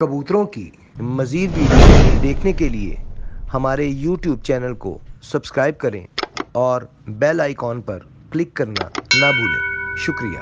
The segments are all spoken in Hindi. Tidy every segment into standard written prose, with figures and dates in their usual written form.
कबूतरों की मज़ीद वीडियो देखने के लिए हमारे YouTube चैनल को सब्सक्राइब करें और बेल आइकॉन पर क्लिक करना ना भूलें। शुक्रिया।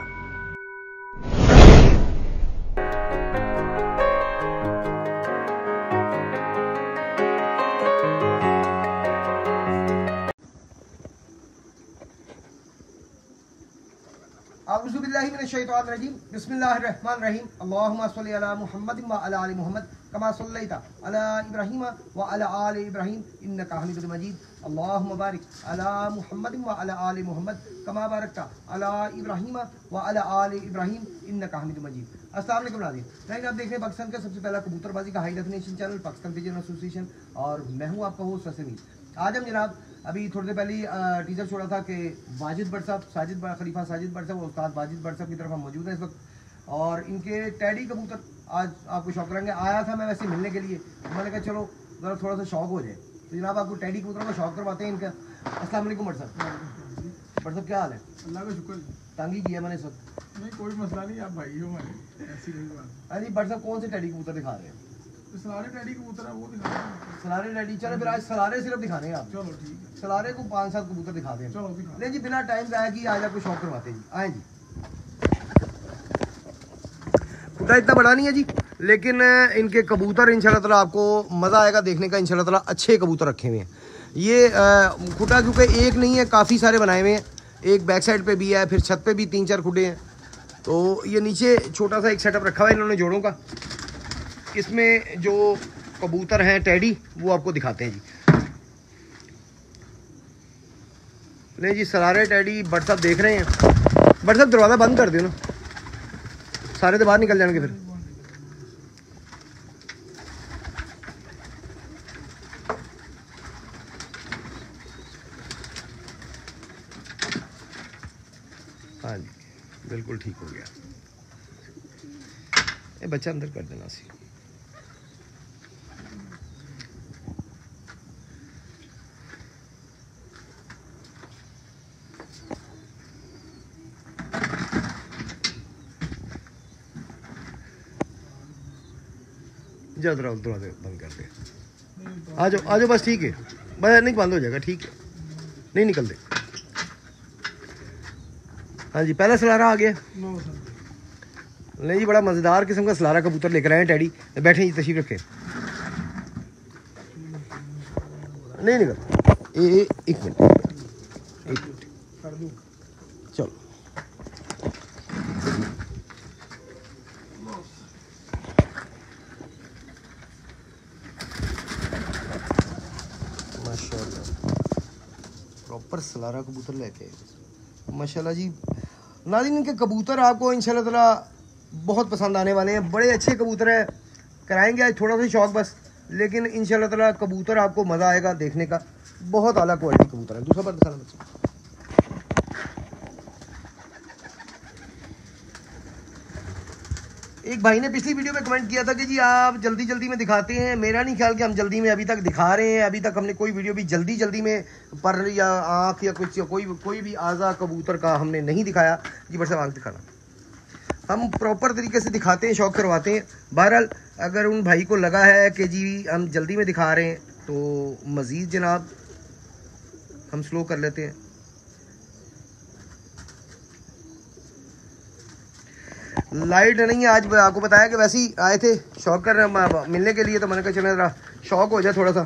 औज़ुबिल्लाहि मिनश्शैतानिर्रजीम बिस्मिल्लाहिर्रहमानिर्रहीम अल्लाहुम्मा सल्लि अला मुहम्मद व अला आलि मुहम्मद कमा सल्लैता अला इब्राहीम व अला आलि इब्राहीम इन्नका हमीदुम मजीद अल्लाहुम्मा बारिक अला मुहम्मद व अला आलि मुहम्मद कमा बारकता अला इब्राहीम व अला आलि इब्राहीम इन्नका हमीदुम मजीद। अस्सलाम वालेकुम नाज़रीन, फ्रेंड आप देख रहे हैं पाकिस्तान का सबसे पहला कबूतरबाजी का high definition channel Pakistan pigeon association और मैं हूँ आपका होस्ट हसन। आज हम जनाब अभी थोड़ी देर पहले टीजर छोड़ा था कि वाजिद भट्ट साहब खलीफा साजिद भट्ट साहब उस्ताद वाजिद भट्ट साहब की तरफ हम मौजूद हैं इस वक्त, और इनके टैडी कबूतर आज आपको शौक करेंगे। आया था मैं वैसे मिलने के लिए, तो मैंने कहा चलो ज़रा थोड़ा सा शौक हो जाए, तो जनाब आपको टैडी कबूतरों का शौक करवाते हैं इनका। अस्सलाम वालेकुम भट्ट साहब, क्या हाल है? अल्लाह का शुक्र। तंगी किया मैंने सब? नहीं, कोई मसला नहीं, आप भाई हो हमारे, ऐसी नहीं बात। अरे भट्ट साहब कौन से टैडी कबूतर दिखा रहे हैं? सलारे डैडी कबूतर है वो दिखा रहे हैं। सलारे डैडी, चलो फिर आज सलारे सिर्फ दिखाने हैं आप। चलो ठीक है, सलारे को 5-7 कबूतर दिखा दें। चलो दिखा। नहीं जी, बिना टाइम जाया कि आज आपको शौक करवाते हैं जी। आए जी। खुदा इतना बड़ा नहीं है जी, लेकिन इनके कबूतर इंशाल्लाह ताला आपको मज़ा आएगा देखने का। इंशाल्लाह ताला अच्छे कबूतर रखे हुए हैं ये खुटा, क्योंकि एक नहीं है, काफ़ी सारे बनाए हुए हैं। एक बैक साइड पे भी है, फिर छत पे भी 3-4 खुटे हैं। तो ये नीचे छोटा सा एक सेटअप रखा हुआ है इन्होंने जोड़ों का। इसमें जो कबूतर हैं टैडी वो आपको दिखाते हैं जी। नहीं जी, सरारे टैडी भट्ट साहब देख रहे हैं। भट्ट साहब दरवाज़ा बंद कर दो ना, सारे तो बाहर निकल जाएंगे फिर। हाँ जी, बिल्कुल ठीक हो गया। ये बच्चा अंदर कर देना सी। जरा दरवाजे बंद कर दे। आ जाओ बस, ठीक है, बस नहीं बंद हो जाएगा, ठीक है, नहीं निकलते। हाँ जी, पहला सलारा आ गया। नहीं जी, बड़ा मज़ेदार किस्म का सलारा कबूतर लेकर आए हैं टैडी। बैठे जी, तशरीफ रखें। नहीं निकलता, एक मिनट चलो। माशाल्लाह प्रॉपर सलारा कबूतर लेके आए माशाल्लाह जी। नाज़रीन, इनके कबूतर आपको इंशाल्लाह ताला बहुत पसंद आने वाले हैं। बड़े अच्छे कबूतर हैं, कराएंगे आज थोड़ा सा शौक बस, लेकिन इंशाल्लाह ताला कबूतर आपको मज़ा आएगा देखने का। बहुत आला क्वालिटी कबूतर है। दूसरा पर बच्चा, एक भाई ने पिछली वीडियो में कमेंट किया था कि जी आप जल्दी जल्दी में दिखाते हैं। मेरा नहीं ख्याल कि हम जल्दी में अभी तक दिखा रहे हैं। अभी तक हमने कोई वीडियो भी जल्दी में पर या आँख या कुछ कोई भी आज़ा कबूतर का हमने नहीं दिखाया जी। बस आँख दिखाना, हम प्रॉपर तरीके से दिखाते हैं, शौक करवाते हैं। बहरहाल अगर उन भाई को लगा है कि जी हम जल्दी में दिखा रहे हैं तो मज़ीद जनाब हम स्लो कर लेते हैं। लाइट नहीं है आज, आपको बताया कि वैसे ही आए थे शौक कर मिलने के लिए, तो मैंने कहा चलो ज़रा शौक हो जाए थोड़ा सा।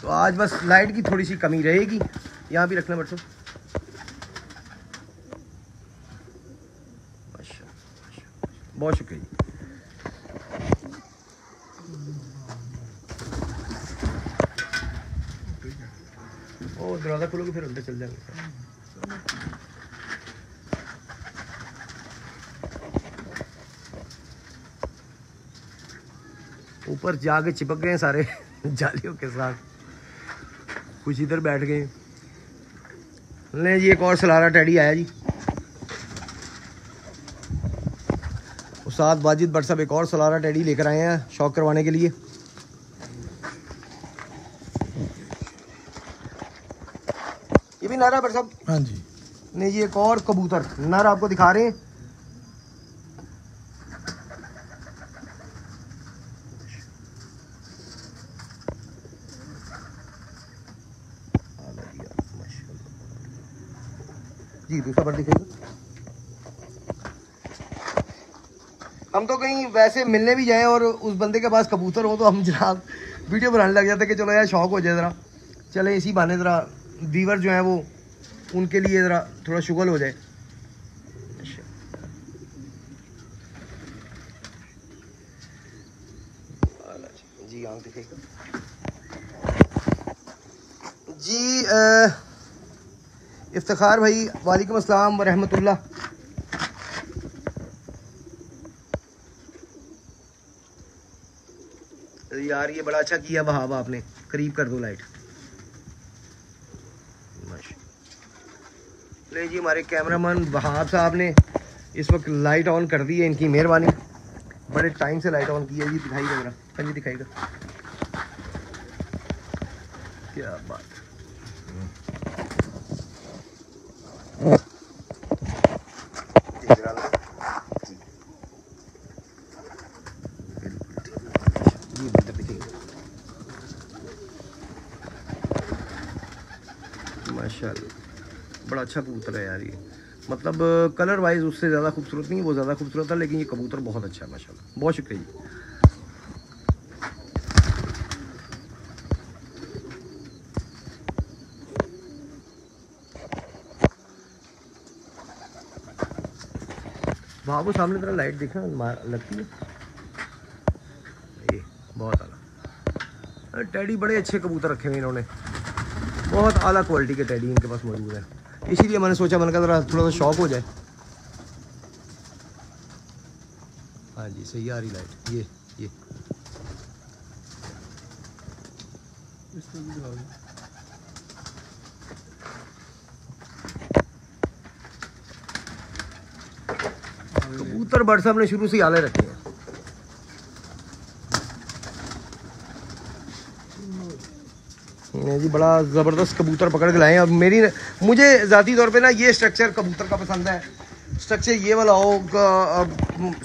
तो आज बस लाइट की थोड़ी सी कमी रहेगी। यहाँ भी रखना बच्चों। बहुत शुक्रिया। ओ दरवाज़ा खोलोगे फिर अंदर चल जाएंगे। ऊपर जाके चिपक गए सारे जालियों के साथ, कुछ इधर बैठ गए। ले जी, एक और सलारा टैडी आया जी। उस्ताद वाजिद भट्ट साहब एक और सलारा टैडी लेकर आए हैं शौक करवाने के लिए। ये भी नर है भट्ट साहब? हाँ जी। नहीं जी, एक और कबूतर नर आपको दिखा रहे हैं। जी दूसरा पर दिखाइए। हम तो कहीं वैसे मिलने भी जाए और उस बंदे के पास कबूतर हो तो हम जनाब वीडियो बनाने लग जाते हैं कि चलो यार शौक हो जाए ज़रा, चले इसी बहाने ज़रा व्यूअर जो है वो उनके लिए ज़रा थोड़ा शुगल हो जाए। जी आंख दिखेगा जी। इफ्तिखार भाई वालेकुम अस्सलाम व रहमतुल्लाह। यार ये बड़ा अच्छा किया वहाब, आपने करीब कर दो लाइट। ले जी हमारे कैमरामैन वहाब साहब ने इस वक्त लाइट ऑन कर दी है, इनकी मेहरबानी। बड़े टाइम से लाइट ऑन की है जी। दिखाइएगा जरा, हाँ जी दिखाइएगा, क्या बात। माशाल्लाह बड़ा अच्छा कबूतर है यार ये, मतलब कलर वाइज उससे ज़्यादा खूबसूरत नहीं, वो ज़्यादा खूबसूरत था, लेकिन ये कबूतर बहुत अच्छा है माशाल्लाह। बहुत शुक्रिया जी। वहाँ वो सामने तरह लाइट देखना लगती है, ये बहुत आला। टैडी बड़े अच्छे कबूतर रखे हुए इन्होंने, बहुत आला क्वालिटी के टैडी इनके पास मौजूद है, इसीलिए मैंने सोचा मैंने कहा ज़रा थोड़ा सा शौक हो जाए। हाँ जी सही आ रही लाइट, ये कबूतर बर्ड साहब ने शुरू से आले रखे हैं। जी बड़ा ज़बरदस्त कबूतर पकड़ के लाए हैं। और मुझे ज़ाती तौर पे ना ये स्ट्रक्चर कबूतर का पसंद है, स्ट्रक्चर ये वाला हो,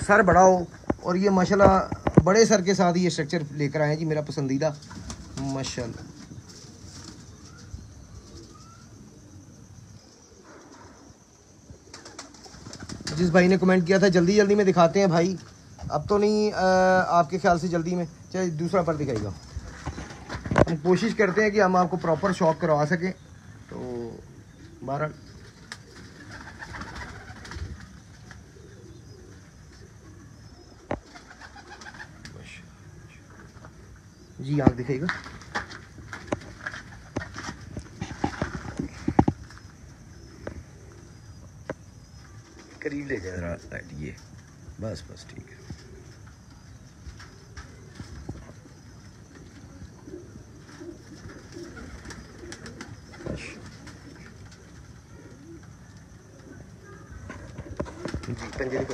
सर बड़ा हो, और ये माशाल्लाह बड़े सर के साथ ये स्ट्रक्चर लेकर आए हैं जी, मेरा पसंदीदा माशाल्लाह। जिस भाई ने कमेंट किया था जल्दी जल्दी में दिखाते हैं भाई, अब तो नहीं आपके ख्याल से जल्दी में, चाहे दूसरा पर दिखाएगा। हम कोशिश करते हैं कि हम आपको प्रॉपर शौक करवा सकें, तो 12 जी आँख दिखाएगा। करीब ले जाए जरा लाइट, ये बस ठीक है। पंजे को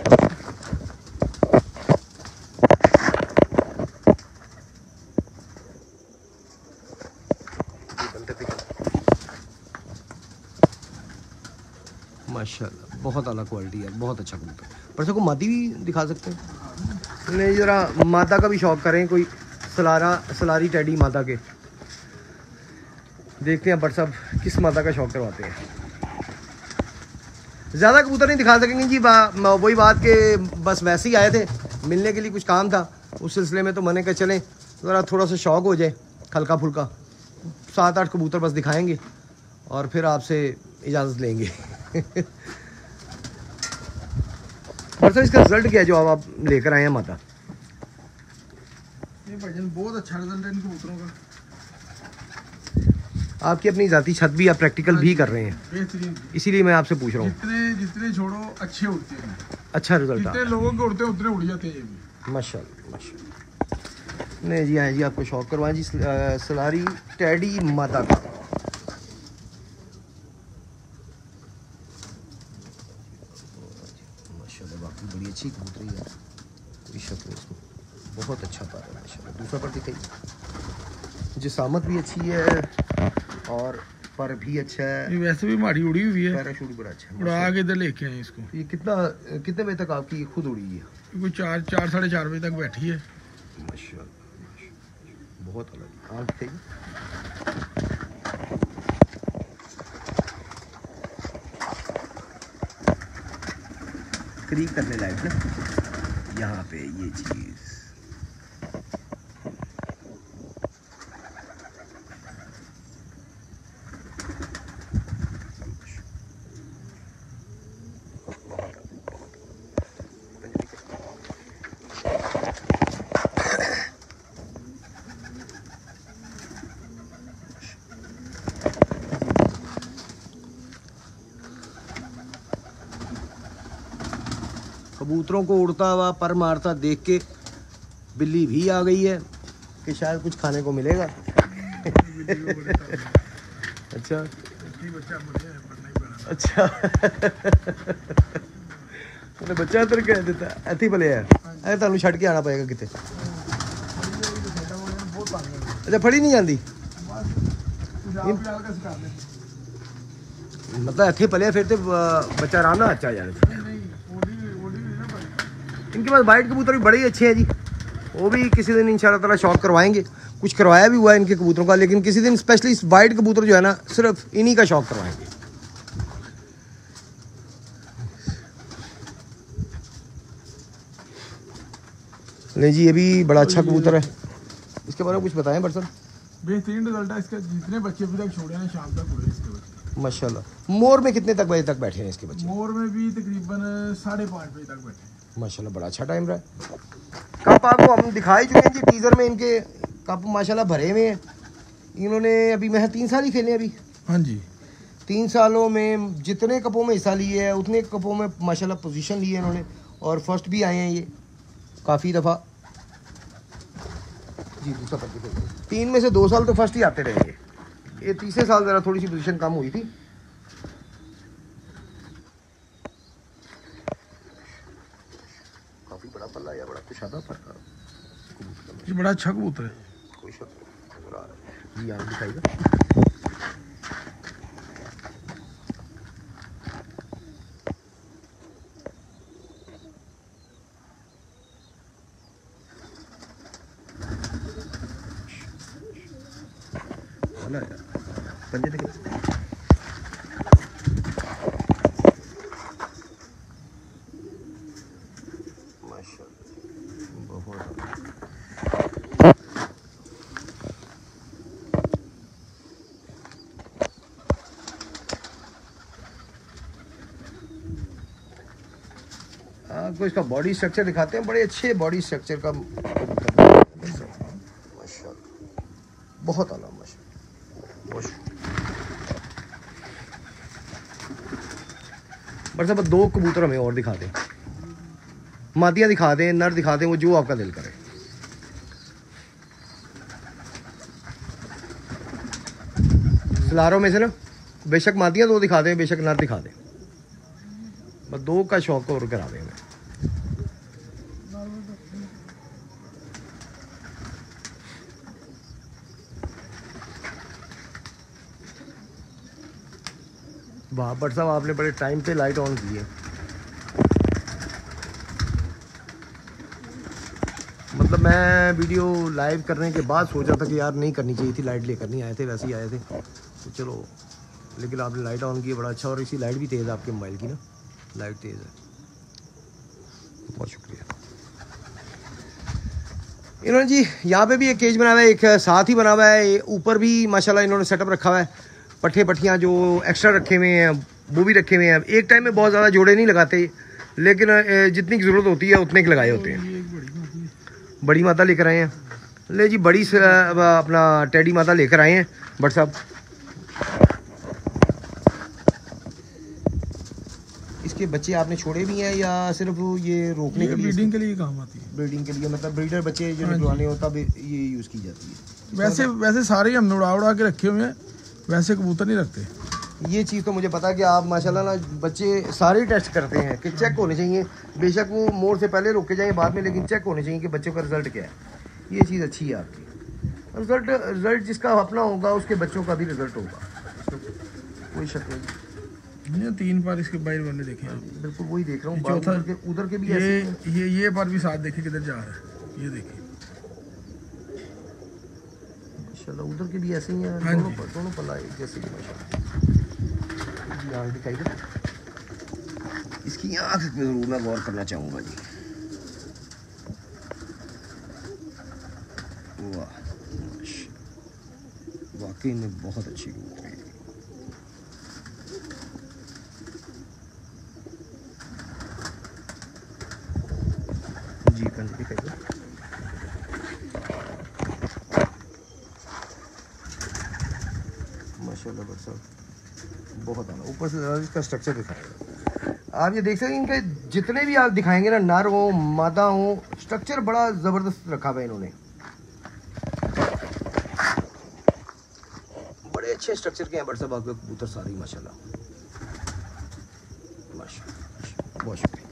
माशाल्लाह बहुत आला क्वालिटी है, बहुत अच्छा कबूतर। पर सबको मादी भी दिखा सकते हैं, नहीं ज़रा मादा का भी शौक करें, कोई सलारी टैडी मादा के देखते हैं बट साहब किस मादा का शौक करवाते हैं। ज़्यादा कबूतर नहीं दिखा सकेंगे जी, वही बात के बस वैसे ही आए थे, मिलने के लिए कुछ काम था, उस सिलसिले में तो मैंने कहा चलें ज़रा थोड़ा सा शौक हो जाए हल्का फुल्का, 7-8 कबूतर बस दिखाएंगे और फिर आपसे इजाज़त लेंगे। और सर इसका रिजल्ट क्या है जो आप लेकर आए हैं माता? ये भाईजान बहुत अच्छा रिजल्ट है इन कबूतरों का। आपकी अपनी जाती छत भी, आप प्रैक्टिकल भी कर रहे हैं, बेहतरीन, इसीलिए मैं आपसे पूछ रहा हूँ। जितने छोड़ो अच्छे उड़ते हैं, अच्छा रिजल्ट, जितने लोगों के उड़ते हैं उतने उड़ जाते हैं ये भी। माशाल्लाह माशाल्लाह। नहीं जी हाँ जी, आपको शौक करवाएं जी सलारी टैडी माता का। माशाल्लाह बाकी बड़ी अच्छी कबूतरी है, कोई शक नहीं इसमें, बहुत अच्छा पा रहा है माशाल्लाह। दूसरा पर दिखाइए, जिसामत भी अच्छी है और पर भी अच्छा है, ये वैसे भी हमारी उड़ी हुई है, पैराशूट बड़ा अच्छा है। उड़ा के इधर लेके आए इसको। ये कितने बजे तक आपकी खुद उड़ी है? कोई 4-4:30 बजे तक बैठी है। माशाल्लाह बहुत अलग। आँख दिखाइए, करीब करने लायक ना यहाँ पे ये चीज़। कबूतरों को उड़ता हुआ पर मारता देख के बिल्ली भी आ गई है कि शायद कुछ खाने को मिलेगा। अच्छा अच्छा मैंने बच्चा इधर कह देता ऐसे भले है ऐ तुम छड़ के आना पएगा कितने। अच्छा फड़ी नहीं जाती मतलब इतने पले फिर तो बच्चा आराम ना अच्छा जाने। इनके पास वाइट कबूतर भी बड़े ही अच्छे हैं जी, वो भी किसी दिन इंशाल्लाह ताला शौक करवाएंगे। कुछ करवाया भी हुआ है इनके कबूतरों का, लेकिन किसी दिन स्पेशली इस वाइट कबूतर जो है ना सिर्फ इन्हीं का शौक करवाएंगे। नहीं जी ये भी बड़ा अच्छा कबूतर है, इसके बारे में कुछ बताएं बट सर। बेहतरीन रिजल्ट है इसका, जितने बच्चे अभी तक छोड़े हैं शाम तक उड़े इसके बच्चे माशाल्लाह। मोर में कितने तक बजे तक बैठे हैं इसके बच्चे? मोर में भी तकरीबन 5:30 बजे तक बैठे हैं माशाल्लाह, बड़ा अच्छा टाइम रहा है। कप आपको हम दिखा ही चुके हैं जी टीजर में, इनके कप माशाल्लाह भरे हुए हैं। इन्होंने अभी मैं 3 साल ही खेले अभी। हाँ जी 3 सालों में जितने कपों में हिस्सा लिए है उतने कपों में माशाल्लाह पोजीशन ली है इन्होंने, और फर्स्ट भी आए हैं ये काफ़ी दफ़ा जी। दूसरा 3 में से 2 साल तो फर्स्ट ही आते रहेंगे, ये तीसरे साल ज़रा थोड़ी सी पोजीशन कम हुई थी। काफ़ी बड़ा पल्ला या बड़ा कुछ आता फर्क ये बड़ा अच्छा कबूतर है। कोई शक नहीं जी, यहाँ दिखाइएगा। पंजे देखे माशाल्लाह बहुत। आपको इसका बॉडी स्ट्रक्चर दिखाते हैं, बड़े अच्छे बॉडी स्ट्रक्चर का माशाल्लाह, बहुत आला माशाल्लाह। बट सब 2 कबूतर हमें और दिखा दें, मादियाँ दिखा दें, नर दिखा दें, वो जो आपका दिल करे। सलारों में से ना बेशक मादियाँ 2 दिखा दें, बेशक नर दिखा दें, बस 2 का शौक और करा दें हमें। वाह बट साहब आपने बड़े टाइम पे लाइट ऑन की है। मतलब मैं वीडियो लाइव करने के बाद सोचा था कि यार नहीं करनी चाहिए थी, लाइट लेकर नहीं आए थे, वैसे ही आए थे तो चलो, लेकिन आपने लाइट ऑन की है, बड़ा अच्छा। और इसी लाइट भी तेज़ है आपके मोबाइल की ना, लाइट तेज़ है, बहुत शुक्रिया। इन्होंने जी यहाँ पे भी एक केज बना हुआ है, एक साथ ही बना हुआ है, ऊपर भी माशाल्लाह इन्होंने सेटअप रखा हुआ है। पट्ठे पट्टियाँ जो एक्स्ट्रा रखे हुए हैं वो भी रखे हुए हैं। एक टाइम में बहुत ज़्यादा जोड़े नहीं लगाते, लेकिन जितनी की ज़रूरत होती है उतने के लगाए होते हैं। बड़ी माता लेकर आए हैं, ले जी बड़ी अपना टेडी माता लेकर आए हैं भट्ट साहब। इसके बच्चे आपने छोड़े भी हैं या सिर्फ ये रोकने के लिए? ब्रीडिंग के लिए काम आती है। ब्रीडिंग के लिए मतलब ब्रीडर बच्चे जो निकलवाने हो तब ये यूज़ की जाती है। वैसे सारे हमने उड़ा के रखे हुए हैं, वैसे कबूतर नहीं रखते। ये चीज़ तो मुझे पता है कि आप माशाल्लाह ना बच्चे सारे टेस्ट करते हैं कि चेक होने चाहिए, बेशक वो मोड़ से पहले रोके जाएंगे बाद में, लेकिन चेक होने चाहिए कि बच्चों का रिजल्ट क्या है। ये चीज़ अच्छी है आपकी। रिजल्ट जिसका अपना होगा उसके बच्चों का भी रिजल्ट होगा, कोई शक नहीं। 3 बार इसके बाहर बने देखे आप, बिल्कुल वही देख रहा हूँ। चौथा उधर के भी ऐसे ये बार भी साथ देखे किधर जा रहा है, ये देखिए माशाल्लाह, उधर के भी ऐसे ही हैं। हाँ दोनों पल्ला एक जैसे ही माशाल्लाह। यहाँ दिखाई दे इसकी आँख पे जरूर मैं गौर करना चाहूँगा जी। वाह, वाकई में बहुत अच्छी कबूतर है जी। कल दिखाइए। माशाल्लाह बट साहब बहुत आला। ऊपर से ज़रा इसका स्ट्रक्चर दिखाएगा। आप ये देख सकते हैं इनके जितने भी आप दिखाएंगे ना, नर हो मादा हो, स्ट्रक्चर बड़ा ज़बरदस्त रखा हुआ है इन्होंने। बड़े अच्छे स्ट्रक्चर के हैं बट साहब आपके कबूतर सारे माशाल्लाह माशाल्लाह। बहुत शुक्रिया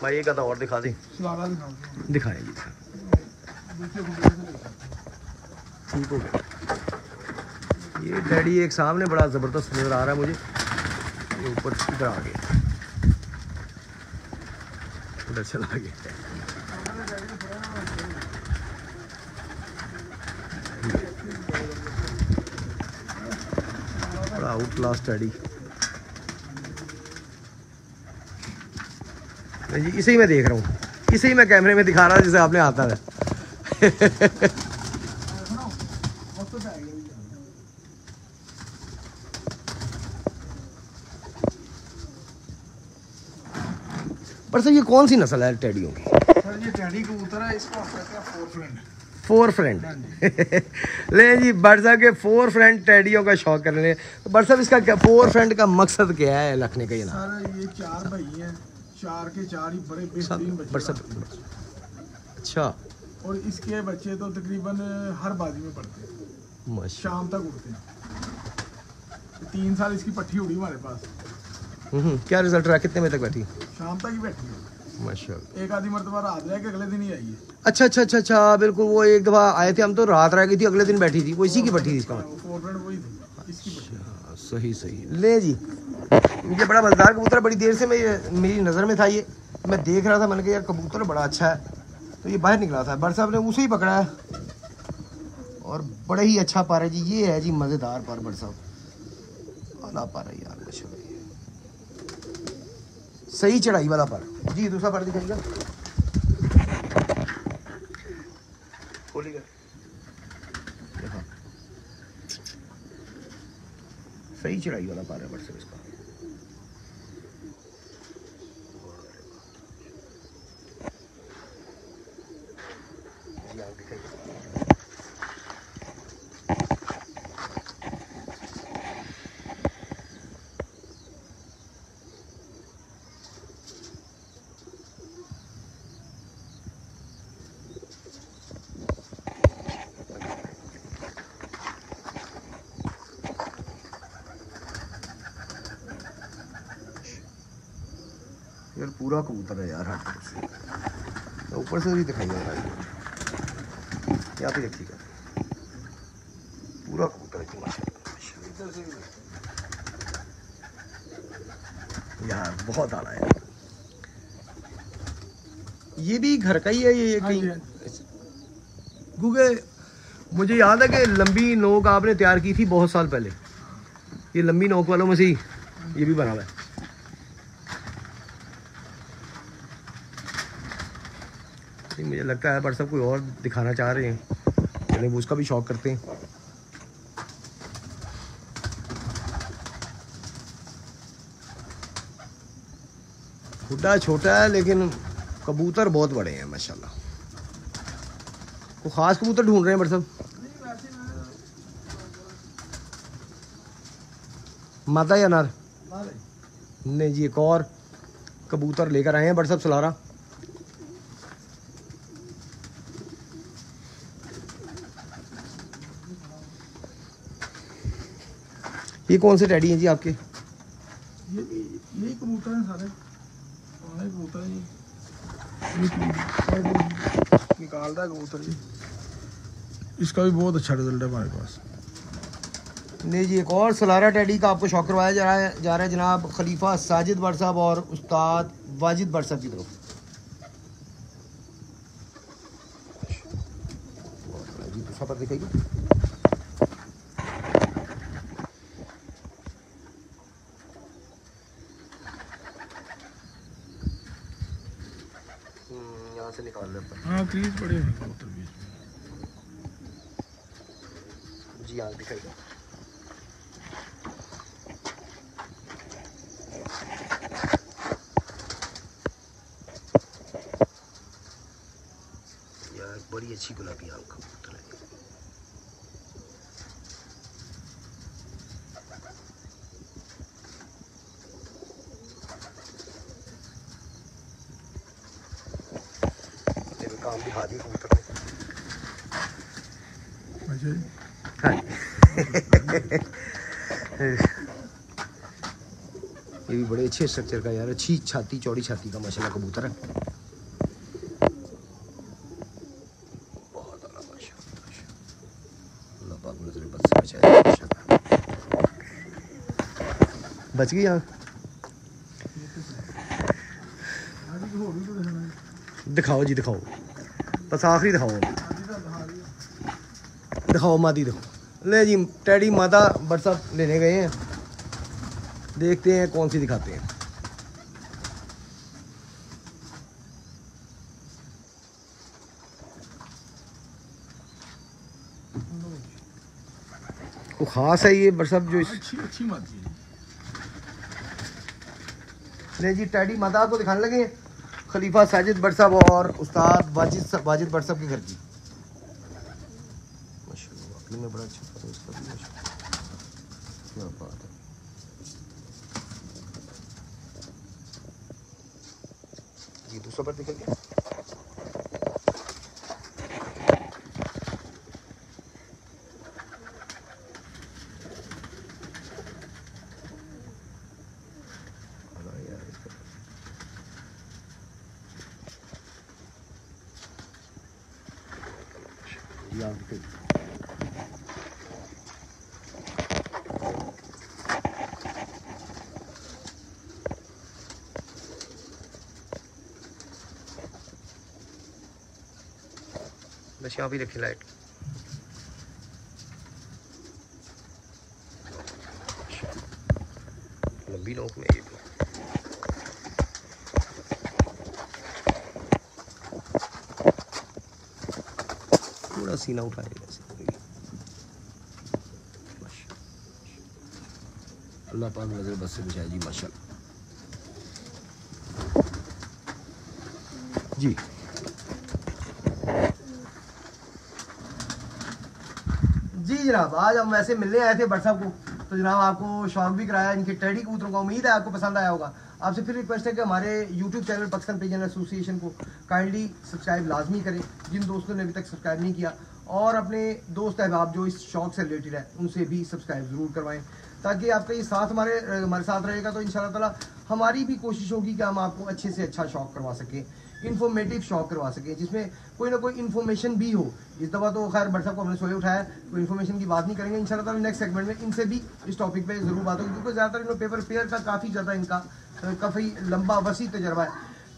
भाई। एक आधा और दिखा दें। सलारा दिखाओ। दिखाएं जी। दूसरे कबूतर से लेकर। ठीक हो गया। ये डैडी एक सामने बड़ा ज़बरदस्त नज़र आ रहा है मुझे। ये ऊपर इधर आ गया, उधर चला गया। बड़ा आउट क्लास डैडी। जी इसे ही मैं देख रहा हूँ, इसे ही मैं कैमरे में दिखा रहा हूँ जिसे आपने आता है। पर सर ये कौन सी नस्ल है टेडियों की? सर ये टेडी कबूतर है, इसको हम कहते हैं फोर फ्रेंड। ले जी बट साहब के फोर फ्रेंड टेडियों का शौक कर ले। तो बट साहब इसका क्या फोर फ्रेंड का मकसद क्या है रखने का? ये ना सर ये 4 भाई हैं, 4 के 4 ही बड़े बेहतरीन बच्चे। अच्छा। और इसके बच्चे तो तकरीबन हर बाजी में पड़ते हैं, शाम तक उड़ते हैं। 3 साल इसकी पट्टी उड़ी हमारे पास। क्या रिजल्ट रहा? कितने बजे तक बैठी? शाम तक ही बैठी है माशाल्लाह। एक आधी मरतबा रात रह के अगले दिन ही आई है। अच्छा अच्छा अच्छा अच्छा, बिल्कुल। वो एक दफ़ा आए थे हम तो रात रह गई थी, अगले दिन बैठी थी। वो इसी की पट्टी थी इसका? वही थी इसकी पट्टी। सही सही। ले जी ये बड़ा मज़ेदार कबूतर, बड़ी देर से मेरी नज़र में था। ये मैं देख रहा था, मैंने कहा यार कबूतर बड़ा अच्छा है, तो ये बाहर निकला था। बट साहब ने उसे ही पकड़ा है और बड़ा ही अच्छा पारा जी। ये है जी मज़ेदार पार बट साहब, आला पारा यार माशाल्लाह, सही चढ़ाई वाला पारा जी। दूसरा पारा दिखाइएगा, खोलिएगा। सही चढ़ाई वाला पारा है बट साहब इसका। जी आप दिखाइए। यार पूरा कबूतर है यार, हट से ऊपर से भी दिखाइए यहाँ पे देखिएगा, पूरा कबूतर है यार, बहुत आला है। ये भी घर का ही है ये कहीं? क्योंकि मुझे याद है कि लंबी नोक आपने तैयार की थी बहुत साल पहले। ये लंबी नोक वालों में से ही ये भी बना हुआ है। मुझे लगता है पर सब कोई और दिखाना चाह रहे हैं, चलिए वो उसका भी शौक करते हैं। खुदा छोटा है लेकिन कबूतर बहुत बड़े हैं माशाल्लाह। वो खास कबूतर ढूंढ रहे हैं बट सब मादा या नर? नहीं जी, एक और कबूतर लेकर आए हैं बट सब सलारा। ये कौन से टैडी हैं जी आपके? ये कबूतर हैं सारे, कबूतर है निकाल रहा है कबूतर जी। इसका भी बहुत अच्छा रिजल्ट है हमारे पास। नहीं जी, एक और सलारा टैडी का आपको शौक करवाया जा रहा है जनाब खलीफा साजिद भट्ट साहब और उस्ताद वाजिद भट्ट साहब की तरफ। जी दूसरा पर दिखाइए। निकाल रहे हैं। हाँ क्रीज पड़े हैं कबूतर बीच में। जी आग दिखाइए। यार बड़ी अच्छी गुलाबी आंख कबूतर है। काम दिखा दी कबूतर ने। अच्छा जी। हाँ ये भी बड़े अच्छे स्ट्रक्चर का यार, अच्छी छाती, चौड़ी छाती का माशाल्लाह कबूतर है। बहुत आला माशाल्लाह, अल्लाह पाक नजर बद से बचाए माशाल्लाह। बच गई आँख। दिखाओ जी दिखाओ, बस आखिरी दिखाओ, दिखाओ मादी दिखाओ। ले जी टैडी मादा बट साहब लेने गए हैं, देखते हैं कौन सी दिखाते हैं। वो खास है ये बट साहब जो इस अच्छी मादी है। ले जी टैडी मादा को दिखाने लगे हैं, खलीफा साजिद बट साहब और उस्ताद वाजिद बट साहब के घर की। माशाल्लाह वाकई में बड़ा अच्छा था उसका भी, माशाल्लाह क्या बात है। ये दूसरा पर दिखा गया। बस यहाँ भी रखी लाइट। लंबी नोक में ये भी थोड़ा सीना उठाएगा अल्लाह पाक नजर बस से बचाए जी माशाल्लाह। जी जी जनाब, आज हम वैसे मिलने आए थे बट साहब को, तो जनाब आपको शौक भी कराया इनके टैडी कबूतरों का। उम्मीद है आपको पसंद आया होगा। आपसे फिर रिक्वेस्ट है कि हमारे YouTube channel Pakistan pigeon association को काइंडली सब्सक्राइब लाजमी करें, जिन दोस्तों ने अभी तक सब्सक्राइब नहीं किया, और अपने दोस्त अहबाब जो इस शौक से रिलेटेड है उनसे भी सब्सक्राइब ज़रूर करवाएं, ताकि आपका ये साथ हमारे साथ रहेगा। तो इंशाल्लाह ताला हमारी भी कोशिश होगी कि हम आपको अच्छे से अच्छा शौक करवा सकें, इन्फॉर्मेटिव शौक करवा सकें, जिसमें कोई ना कोई इन्फॉर्मेशन भी हो। इस दफ़ा तो खैर बट साहब को हमने सोए उठाया, कोई इन्फॉर्मेशन की बात नहीं करेंगे। इंशाल्लाह ताला नेक्स्ट सेगमेंट में इनसे भी इस टॉपिक पे ज़रूर बात होगी, क्योंकि ज़्यादातर इन्होंने पेपर पेयर का काफ़ी ज़्यादा इनका काफ़ी लंबा वसी तजर्बा है,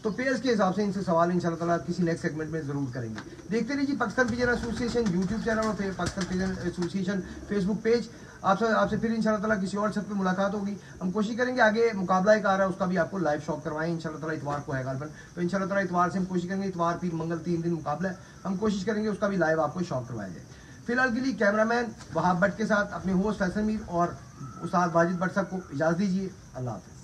तो पेयर्स के हिसाब से इनसे सवाल इंशाल्लाह ताला किसी नेक्स्ट सेगमेंट में ज़रूर करेंगे। देखते रहिए Pakistan pigeon association YouTube channel और Pakistan pigeon association Facebook page. आपसे फिर इंशाल्लाह ताला किसी और छत पे मुलाकात होगी। हम कोशिश करेंगे आगे मुकाबला एक आ रहा है उसका भी आपको लाइव शॉक करवाएं इंशाल्लाह ताला। इतवार को है गालबन, तो इंशाल्लाह ताला इतवार से हम कोशिश करेंगे, इतवार पीर मंगल 3 दिन मुकाबला है, हम कोशिश करेंगे उसका भी लाइव आपको शॉक करवाया जाए। फिलहाल के लिए कैमरामैन वहाब भट्ट के साथ अपने होस्ट फैसल मीर और उस्ताद वाजिद भट्ट साहब को इजाज़त दीजिए। अल्लाह हाफ़िज़।